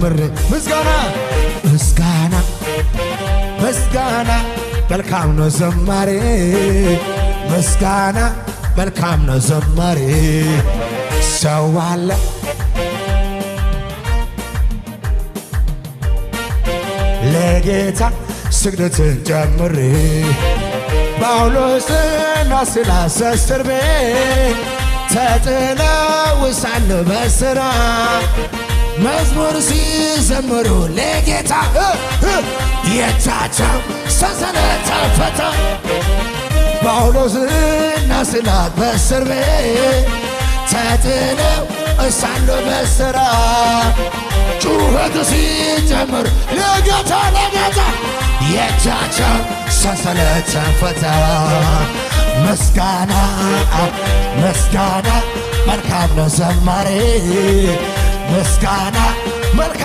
ጨምሬ ምስጋና ምስጋና ምስጋና መልካም ነው ዘማሬ ምስጋና መልካም ነው ዘማሬ ሰው አለ ለጌታ ስግደትን ጨምሬ ጳውሎስና ሲላስ እስር ቤት ተጥለው ሳለ በስራ መዝሙር ሲዘምሩ ለጌታ የእጃቸው ሰንሰለት ተፈታ። ጳውሎስና ሲላስ በእስር ቤት ተጥለው ሳለ በስራ ጩኸት ሲጀምር ለጌታ የእጃቸው ሰንሰለት ተፈታ። ምስጋና ምስጋና መልካም ነው ዘማሬ ምስጋና መልካም